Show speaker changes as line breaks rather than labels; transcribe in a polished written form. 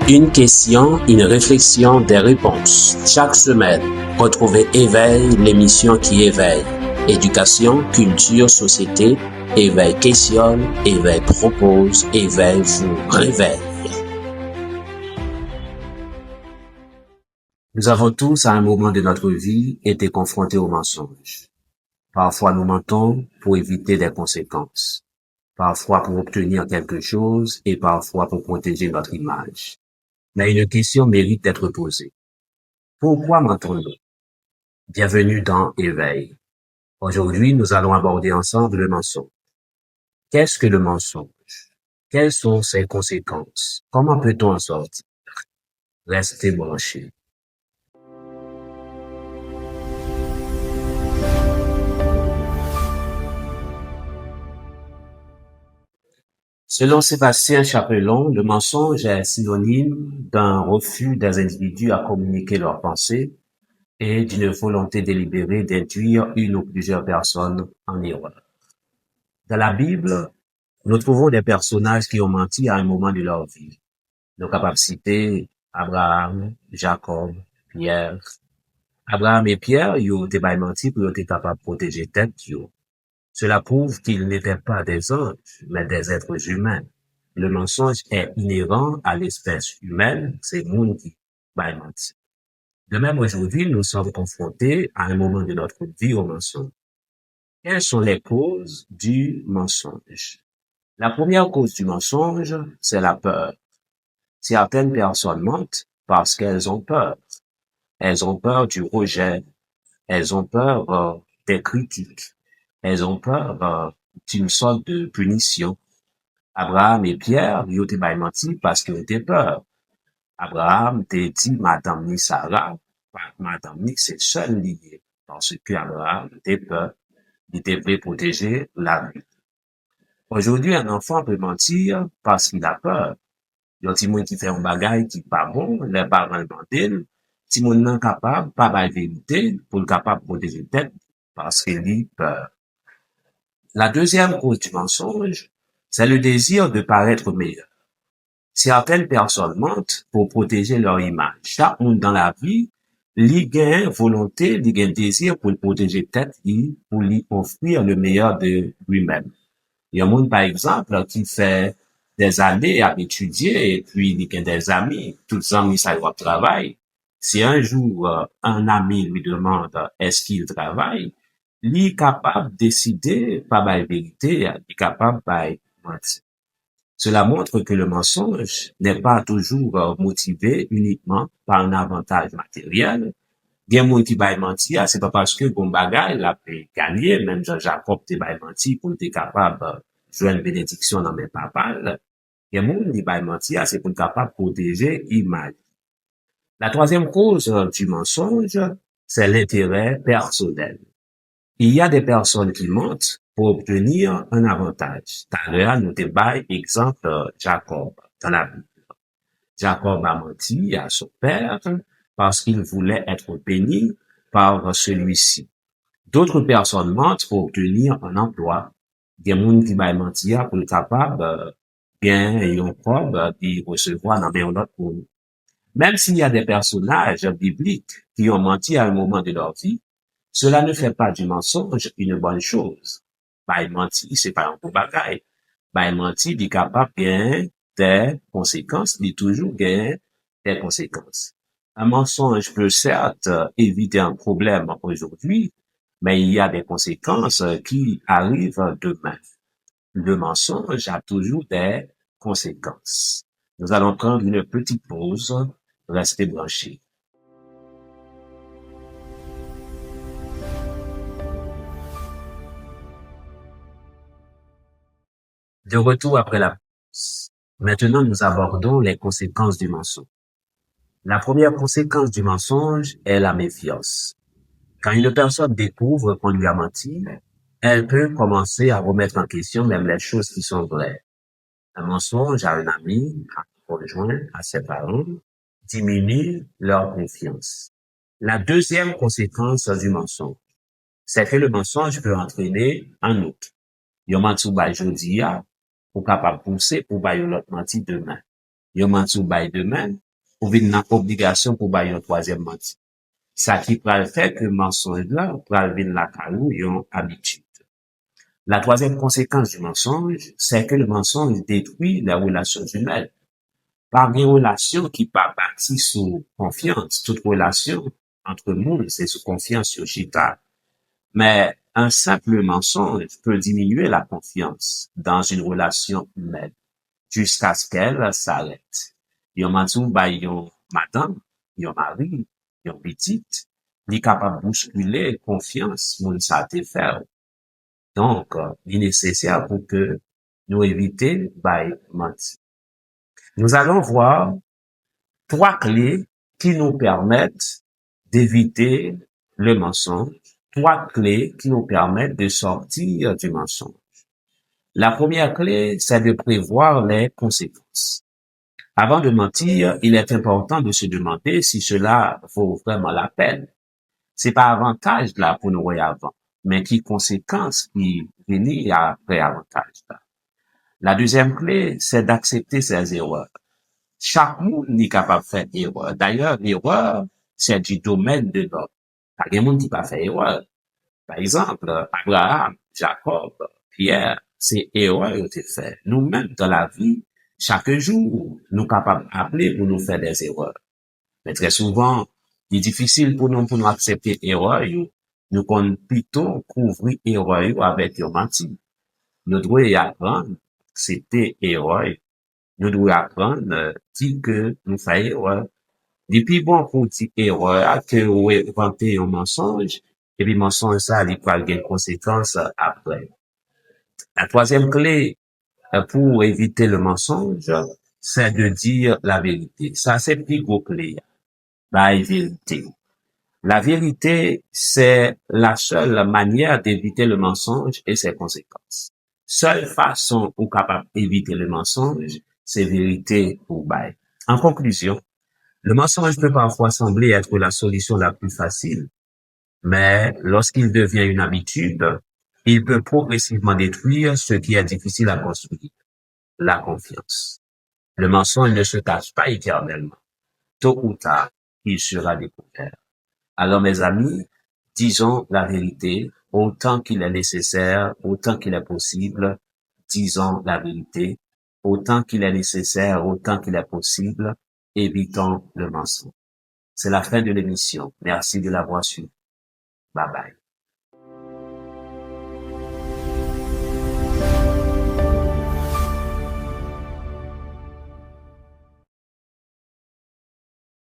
Une question, une réflexion, des réponses. Chaque semaine, retrouvez Éveil, l'émission qui éveille. Éducation, culture, société. Éveil questionne, Éveil propose, Éveil vous réveille. Nous avons tous, à un moment de notre vie, été confrontés au mensonge. Parfois, nous mentons pour éviter des conséquences. Parfois pour obtenir quelque chose et parfois pour protéger notre image. Mais une question mérite d'être posée. Pourquoi mentons-nous? Bienvenue dans Éveil. Aujourd'hui, nous allons aborder ensemble le mensonge. Qu'est-ce que le mensonge? Quelles sont ses conséquences? Comment peut-on en sortir? Restez branchés. Selon Sébastien Chapelon, le mensonge est synonyme d'un refus des individus à communiquer leurs pensées et d'une volonté délibérée d'induire une ou plusieurs personnes en erreur. Dans la Bible, nous trouvons des personnages qui ont menti à un moment de leur vie. Nous sommes capables de citer Abraham, Jacob, Pierre. Abraham et Pierre, ils ont été menti pour être capables de protéger tête. Cela prouve qu'ils n'étaient pas des anges, mais des êtres humains. Le mensonge est inhérent à l'espèce humaine, c'est monde qui menti. De même, aujourd'hui, nous sommes confrontés à un moment de notre vie au mensonge. Quelles sont les causes du mensonge? La première cause du mensonge, c'est la peur. Certaines personnes mentent parce qu'elles ont peur. Elles ont peur du rejet. Elles ont peur des critiques. Elles ont peur d'une sorte de punition. Abraham et Pierre, ils ont été menti parce qu'ils ont été peur. Abraham t'a dit, Madame ni Sarah, Madame ni c'est seul lié. Parce que Abraham était peur. Il devait protéger la vie. Aujourd'hui, un enfant peut mentir parce qu'il a peur. Il y a des gens qui font un bagage qui n'est pas bon, les parents le mentent. Si mon n'est capable, pas la vérité, pour le capable de protéger tête, parce qu'il a peur. La deuxième cause du mensonge, c'est le désir de paraître meilleur. Certaines personnes mentent pour protéger leur image. Chaque monde dans la vie, il a une volonté, il a un désir pour protéger tête, pour lui offrir le meilleur de lui-même. Il y a un monde, par exemple, qui fait des années à étudier et puis il a des amis, tous les amis, ça va travailler. Si un jour, un ami lui demande est-ce qu'il travaille, il est capable de décider par la vérité, il est capable de mentir. Cela montre que le mensonge n'est pas toujours motivé uniquement par un avantage matériel. Il y a des gens qui vont mentir, c'est pas parce que bon bagage l'a gagné, même Jean-Jacob t'es menti pour être capable de jouer une bénédiction dans mes papas. Il y a des gens qui vont mentir, c'est pour être capable de protéger l'image. La troisième cause du mensonge, c'est l'intérêt personnel. Il y a des personnes qui mentent pour obtenir un avantage. Tout à l'heure, nous débattons exemple Jacob dans la Bible. Jacob a menti à son père parce qu'il voulait être béni par celui-ci. D'autres personnes mentent pour obtenir un emploi. Il y a des gens qui vont mentir pour être capable bien et un probe d'y recevoir dans un autre monde. Même s'il y a des personnages bibliques qui ont menti à un moment de leur vie, cela ne fait pas du mensonge une bonne chose. Mentir, c'est pas un bon bagage. Mentir, il est capable bien des conséquences, il est toujours bien des conséquences. Un mensonge peut certes éviter un problème aujourd'hui, mais il y a des conséquences qui arrivent demain. Le mensonge a toujours des conséquences. Nous allons prendre une petite pause. Restez branchés. De retour après la pause. Maintenant, nous abordons les conséquences du mensonge. La première conséquence du mensonge est la méfiance. Quand une personne découvre qu'on lui a menti, elle peut commencer à remettre en question même les choses qui sont vraies. Un mensonge à un ami, à un conjoint, à ses parents, diminue leur confiance. La deuxième conséquence du mensonge, c'est que le mensonge peut entraîner un autre. Yon menti ba jodi a, ou capable pousser pour ba yon l'autre menti demain. yon menti ou bay demain, ou vin nan obligasyon pour bay yon troisième menti. Ça qui pral fait que mensonge là, pral vin la karou yon habitude. La troisième conséquence du mensonge, c'est que le mensonge détruit les relations humaines. Par une relation qui pas bâtie sous confiance, toute relation entre monde, c'est sous confiance sur chita. Mais un simple mensonge peut diminuer la confiance dans une relation humaine jusqu'à ce qu'elle s'arrête. Yon matou ba yon madame, yon mari, yon petite, li capable bousculer confiance moun sa te faire. Donc, il est nécessaire pour que nous éviter by menti. Nous allons voir trois clés qui nous permettent d'éviter le mensonge, trois clés qui nous permettent de sortir du mensonge. La première clé, c'est de prévoir les conséquences. Avant de mentir, il est important de se demander si cela vaut vraiment la peine. C'est pas avantage là pour nous regarder avant, mais qui conséquences qui viennent après avantage là. La deuxième clé, c'est d'accepter ses erreurs. Chaque monde n'est capable de faire erreur. D'ailleurs, l'erreur, c'est du domaine de l'homme. Pas de monde qui pas fait erreur. Par exemple, Abraham, Jacob, Pierre, c'est erreur qui ont été fait. Nous-mêmes, dans la vie, chaque jour, nous capables d'appeler pour nous faire des erreurs. Mais très souvent, il est difficile pour nous accepter erreur. Nous comptons plutôt couvrir erreur avec un menti. Nous devons apprendre, c'était erreur. Nous devons apprendre, dire que nous faisons erreur. Depuis bon pour dire erreur, que vous inventez un mensonge, et puis mensonge ça, il peut avoir des conséquences après. La troisième clé pour éviter le mensonge, c'est de dire la vérité. Ça, c'est plus gros clé. La vérité. La vérité, c'est la seule manière d'éviter le mensonge et ses conséquences. Seule façon pour capable d'éviter le mensonge, c'est vérité ou bail. En conclusion, le mensonge peut parfois sembler être la solution la plus facile, mais lorsqu'il devient une habitude, il peut progressivement détruire ce qui est difficile à construire, la confiance. Le mensonge ne se cache pas éternellement. Tôt ou tard, il sera découvert. Alors, mes amis, disons la vérité autant qu'il est nécessaire, autant qu'il est possible. Disons la vérité autant qu'il est nécessaire, autant qu'il est possible. Évitons le mensonge. C'est la fin de l'émission. Merci de l'avoir suivi. Bye bye.